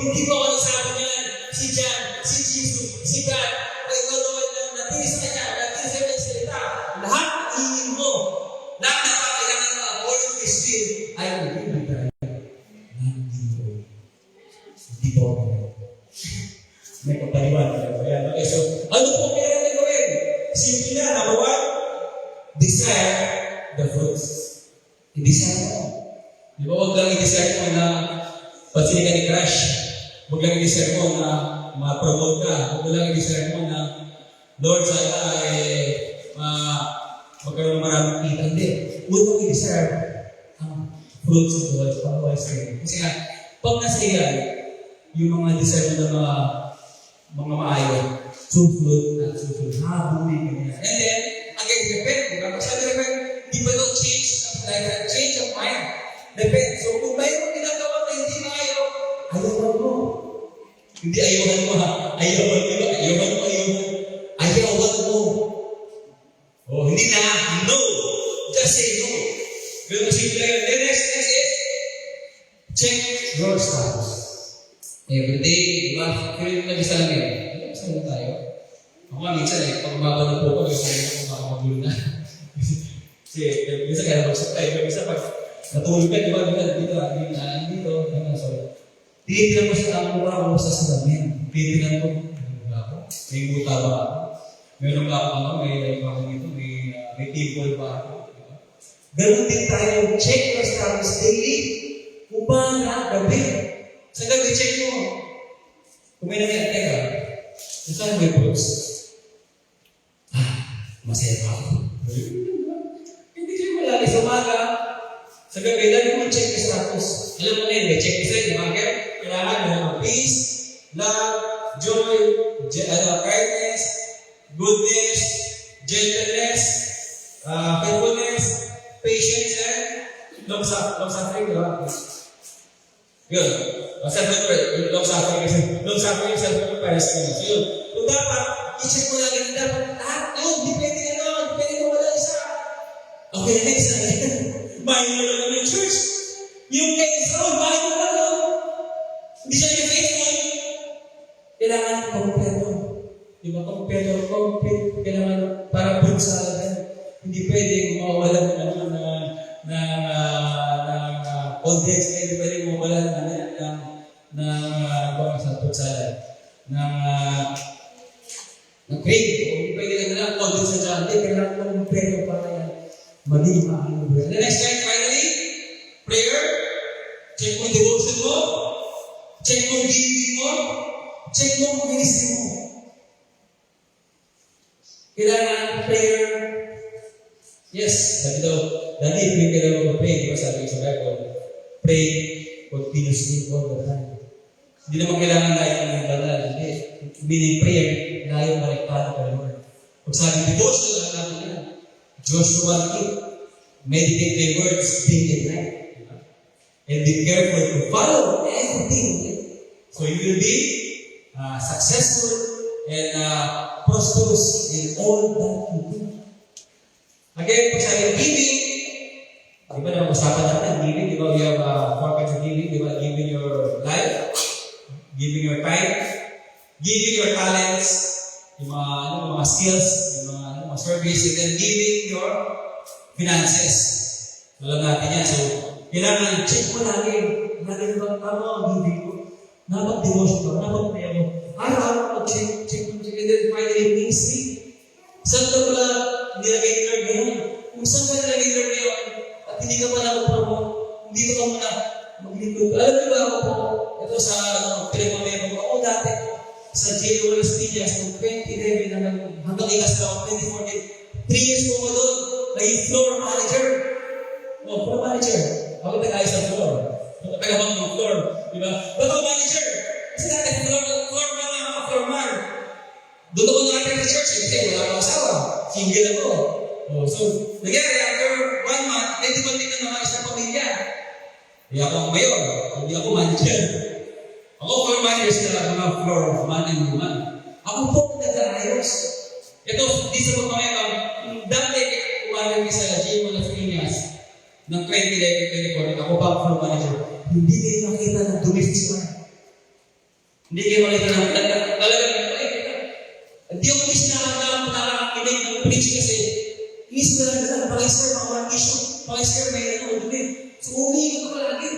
Hindi ko ano sabi niyan, si John, si Jesus, si God, ay gano'n lang natin sa kanya, natin sa kanya salita. Lahat iin mo, lahat na kailangan ng Holy Spirit, ay hindi tayo. Hindi po. May kapaliwan. Okay, so, ano po kailangan na gawin? Simple na, number one, desire the fruits. I-desire mo. Di ba, huwag lang i-desire mo na pansinin ka ni crush. Huwag lang i-desire mo na ma-promote ka. Huwag lang i-desire mo na Lord, sana magkaroon ng maraming kita. Hindi. Huwag lang i-desire ang fruits of the Lord. Pag-wise kayo. Kasi nga, pag nasa iyan, yung mga desire mo na mga maayon, susunod at susunod. Habulin ka niya. And then, again, depend. Diba? Sabi naman, di ba ito change of mind? Depend. So, kung mayroong ginagawa na hindi maayo, ayawan mo. Hindi ayawan mo ha. Ayawan mo. Ayawan mo. Oh, hindi na. No. Just say no. Ganun simple yun. Then next is, check your status. Every day, di ba? Kaya nag-isa lang yun. Nag-isa lang tayo. Ako nga minsan pag mababa po ko, gusto ko makakagulo na. Kasi, minsan kaya mag-usap tayo. Minsan pag natulog ka, di ba? Dito. So, tinitingnan mo siya ang mukha mo sa salamin. Tinitingnan mo, ano ba ako? May buta ba ako? Meron ba ako, may table ba ako? Ganun din tayo, check your status daily. Umaga, gabi. Sa gabi, check mo. Kung may nangyari ka, saan may post? Masaya pa ako. Hindi siya malaki sa umaga. Sa gabi, lagi mo check your status. Alam mo na yun, may check your status. Kailangan mo ng peace, love, joy, kindness, goodness, gentleness, faithfulness, patience, and long-suffering, di ba? Yun. Self-control. Long-suffering, self-control. So yun. Kung dapat, i-check mo lang yun, dapat lahat yun, depende mo wala isa. Okay, next na yan. Bahay mo lang naman yung church. Yung kay Israel, bahay mo lang yun. Hindi siya yung faithful. Kailangan kompleto. Di ba? Kompleto. Kailangan para bunsala yan. Hindi pwedeng mawalan ng context. Hindi pwedeng mawalan ng sa bunsala. Ng grade. Hindi pwedeng ng context sa dyan. Hindi, kailangan mo kompleto para yan. Maging maayos. The next time, finally, prayer. Check mo devotion mo. Check mo giving mo. Check mo ministry mo. Kailangan prayer. Yes, sabi daw, dati pray ka lang mag-pray. Diba sabi sa Bible, pray continuously all the time. Hindi naman kailangan layo ng banal. Hindi. Meaning prayer, layo baliktado ka Lord. Pag sabi devotion, alam mo na. Joshua 8, meditate my words day and night. And be careful to follow everything. So you will be successful and prosperous in all that you do. Again, pag sabi giving, di ba naman usapan natin, giving, di ba we have 4 kinds of giving, di ba? Giving your life, giving your time, giving your talents, yung mga skills, yung mga service, and then giving your finances. Alam natin yan. So, kailangan check mo lagi. Lagi ba tama ang giving ko? Napag-devotion ko, napag-prayer mo. Araw-araw check mo, and then finally, ministry. Saan ka pala nilagay ni Lord ngayon? Kung saan ka nilagay ni Lord ngayon, at hindi ka pa nakupromote, dito ka muna maglingkod. Alam niyo ba ako po, ito sa pinagmamero ko, ako dati sa January Studios, noong 2011 hanggang ikas na ako, 2014, 3 years po ako doon, naging floor manager. Floor manager. Ako nag-ayos ng floor. Tagabang ng floor. Diba? Ba't ako manager? Kasi dati floor man. Doon ako nakatira sa church, kasi wala akong asawa. Single ako. So, nangyari, after 1 month, nagdibanting na mga isang pamilya. Hindi ako mayor, hindi ako manager. Ako floor manager sa mga floor man and woman. Ako po nag-aayos. Ito, di sa pagpamayakang, dati umalag sa GMO na Filipinas ng 2011-2014, ako pa ang floor manager. Hindi kayo makita ng domestic. Hindi kayo makita ng talagang hindi ako nakakakinig ng preach kasi is na pakisir, mga markisyon, pakisir, may dumi. So, umiigot ako lagi.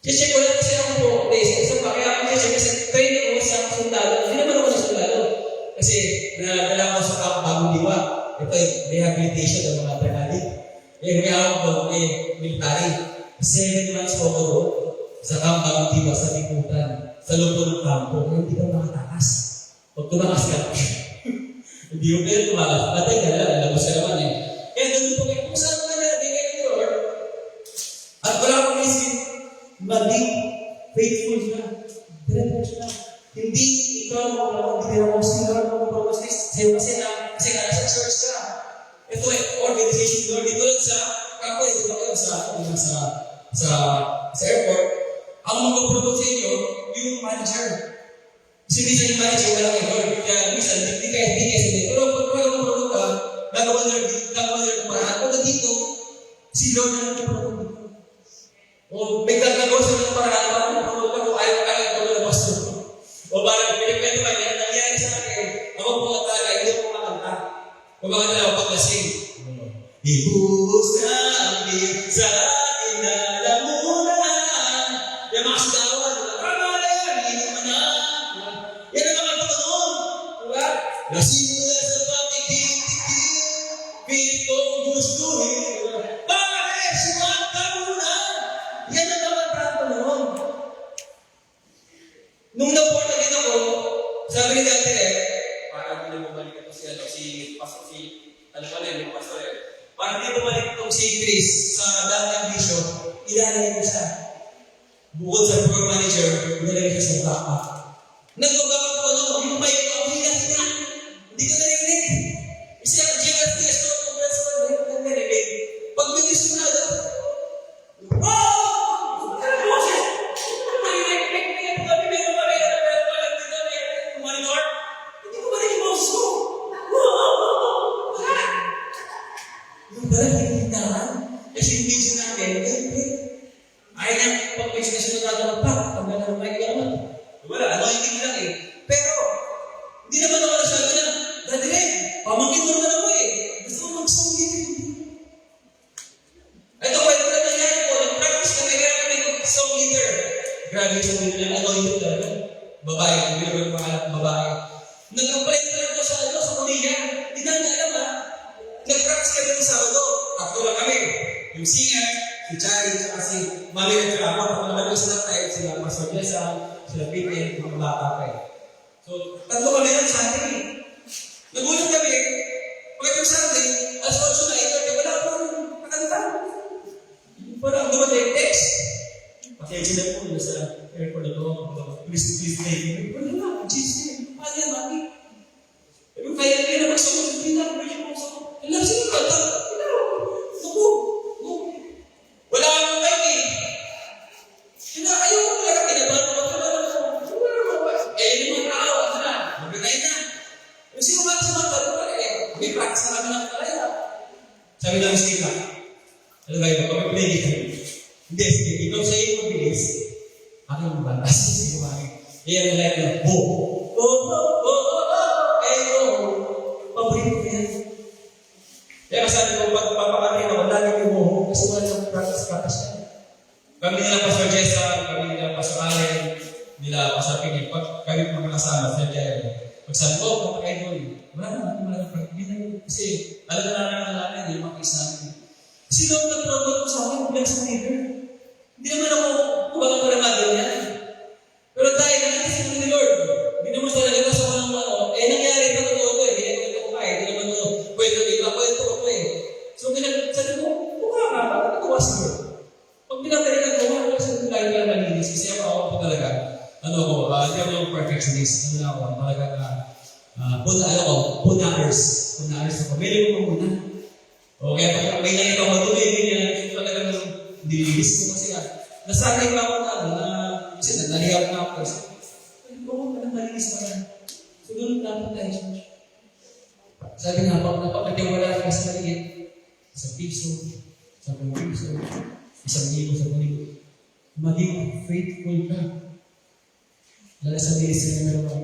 Check ko lang kasi ako po, isa pa, kaya ako check kasi training ko sa sundalo. Hindi naman ako sa sundalo. Kasi nadala ko sa Camp Bagong Diwa. Ito ay rehabilitation ng mga Bernadette. May ako po, military. 7 months po ako doon sa Camp Bagong Diwa, sa Bikutan, sa loob ng kampo. Kaya hindi ka makatakas. Pag tumakas ka, hindi mo kayo tumakas. Patay ka na, labas ka naman eh. Kaya ganun po kayo, kung saan ka nalagay kayo ni Lord, at wala akong isip, maging faithful na, diretso na. Hindi ikaw hindi na mo si Lord, kasi nga nasa church ka. Ito ay organization Lord. Dito lang sa kampo, dito ba kayo sa airport, ang mag-promote sa inyo, yung manager. Kasi minsan yung manager, wala kayo Lord. Kaya minsan, hindi kayo sabi. Pero pag mag-promote ka, gagawa Lord ng paraan. Pag dito, si Lord na lang promote dito. O may gagawa sa mga paraan, parang promote ako, ayaw ko pastor. O parang pinipwede ba yan, nangyari sa akin, ako po talaga, hindi ako makakanta. Kung makakanta ako paglasing. Ibus namin sa akin na lamunan. Yung mga sigawan, hindi naman na. Yan gustuhin. Pare, suwag ka muna! Yan ang naman noon. Nung na-born again ako, sabi ni Dante parang hindi na bumalik ito si Pastor, yung Pastor parang hindi bumalik itong si Chris sa dating bishop, ilalagay ko siya. Bukod sa program manager, ilalagay siya sa backpack. Nagbabago ko yung mic ko, hina. Hindi ko narinig. Kasi ang GFTS ko, kung narinig. Pag may gusto na daw, grabe sa mga anointed talaga. Babae, hindi naman pangalan babae. Nag-apply talaga sa sa pamilya. Hindi na alam nag-practice kami ng Sabado. Tatlo lang kami. Yung singer, si Charlie, at si Mami at Ako. Ako naman yung sila tayo, sila Pastor Jessa, sila Pipe, mga bata pa So, tatlo kami lang sa atin Nagulat kami. Pagkatong Sunday, alas 8 na, wala ako nakanta. Parang dumating text. Pasensya na po sa airport na ito. Please, take. Wala na, Jesus. Paano yan, Mami? Kaya na magsumunod. Hindi na, pwede mo sa wala sila kata. Naku. Wala akong mic ayaw ko talaga kinabahan ko. Yung mga tao, magbigay na. Yung sino ba sa mga talo pala may practice na kami ng kalaya. Sabi namin si Ika, ano ba ito? Kami pinay dito. Hindi, sige, ikaw sa iyo mabilis. Aking mabalas. Sige, mami. Iyan na lang yung bo. Paborito ko yan. Kaya sabi ko, pag papakarin ako, lagi ko mo. Kasi wala nang practice yan. Kami nila Pastor Jessa, kami nila Pastor Allen, nila Pastor Piggy, kami mga kasama sa Jaya. Pag sabi ko, papakain ko yun. Wala nang practice. Kasi alam na namin, hindi makis namin. Kasi noong nag-promote ko sa akin, bilang sa neighbor. Hindi naman ako kumbaga ko naman yan. Pero dahil nakikisip ni Lord, hindi naman talaga ito sa walang nangyari ito totoo ko hindi naman ito kumain, hindi naman ito kwento ko So, sabi ko, mukha ka, bakit nagawa siya? Pag pinatalikan ko, wala sa lagi ka malinis, kasi ako talaga, hindi ako perfectionist, talaga punahers ako. Meron ko muna. Okay, pag may nakita ko ito, hindi talaga nililis ko kasi nasanay pa ako kasi nalihap na ako. Sabi ko, malinis pa yan. So, doon dapat tayo. Sabi nga, napakatiwala ka sa maliit. Isang piso, 10 piso, 1,000 sa paligid. Maging faithful ka. Lala sa ministry na meron ako.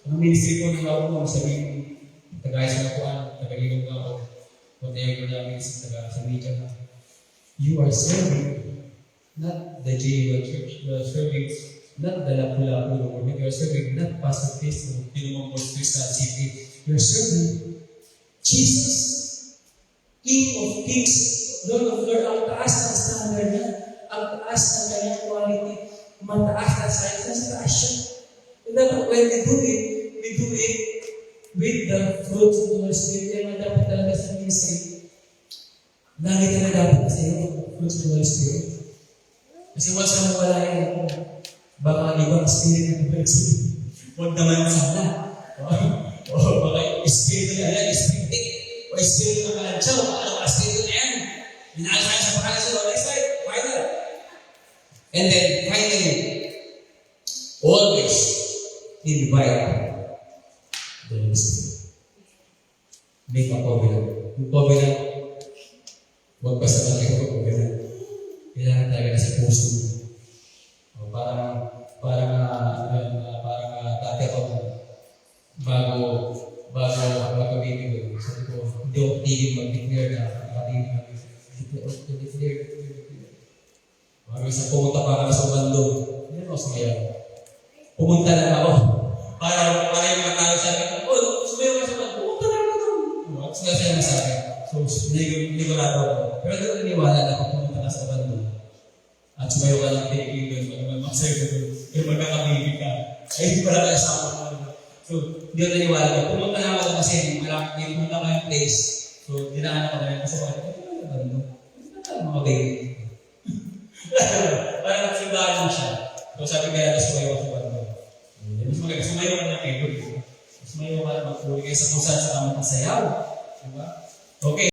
Ang ministry ko nung ako mo, sabihin, tagayas na ako, tagalilong na ako. Whatever namin sa media na. You are serving, not the J1 Church. You are serving, not the Lapu-Lapu Lord. You are serving, not Pastor Cristo, Pinumang Crystal City. You are serving Jesus, King of Kings, Lord of Lords. Ang taas ng standard niya, ang taas ng kanyang quality, mataas na science, nasa taas siya. And then when we do it with the fruits of the Holy Spirit. Kaya dapat talaga sa ministry. Lagi ka na dapat kasi yung fruits of the Holy Spirit. Kasi once na mawala yan, baka ibang spirit na huwag naman sana. Baka espiritu na yan, espiritik, o espiritu na kalantsaw, ano espiritu na yan? Minaasahan sa pangalan sa Lord. Next slide, final. And then, finally, always invite the Holy Spirit. Make a covenant. Yung covenant, huwag basta natin yung covenant. Kailangan talaga sa puso. Parang dati ako bago bibig ko. Sabi ko, hindi ako tigil mag-declare na nakatigil mag-declare. Bago isa pumunta pa kami sa bando. Hindi ako sumayaw. Pumunta na ako. Para yung mga tao sa akin, sumayaw ka sa bando. Pumunta na ako doon. Sila na sa akin. So, nigurado ako. Pero doon naniwala na kung pumunta ka sa bando at sumayo ka ng kaibigan, mag-magsay ko doon, yung magkakabibig ka, ay hindi pala kayo sa ako. So, hindi ako naniwala ko. Pumunta na ako kasi may pumunta ka yung place. So, dinaan ako na yun. Kasi bakit, ito na yung bando. Ito na mga baby. Parang nagsundahan mo siya. So, sabi kaya na sumayo ako sa bando. Sumayo ka na kayo. Sumayo ka na magpuli kayo sa kung saan sa kamang sayaw. Diba? Okay.